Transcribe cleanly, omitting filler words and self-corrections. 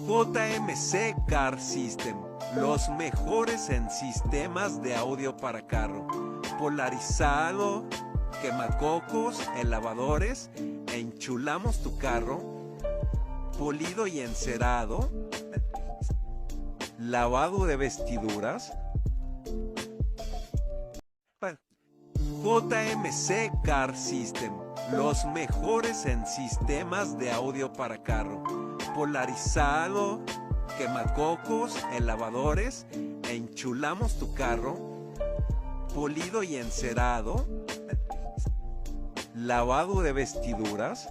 JMC Car System, los mejores en sistemas de audio para carro, polarizado, quemacocos, elevadores, enchulamos tu carro, polido y encerado, lavado de vestiduras. JMC Car System, los mejores en sistemas de audio para carro, polarizado, quemacocos, elevadores, enchulamos tu carro, polido y encerado, lavado de vestiduras.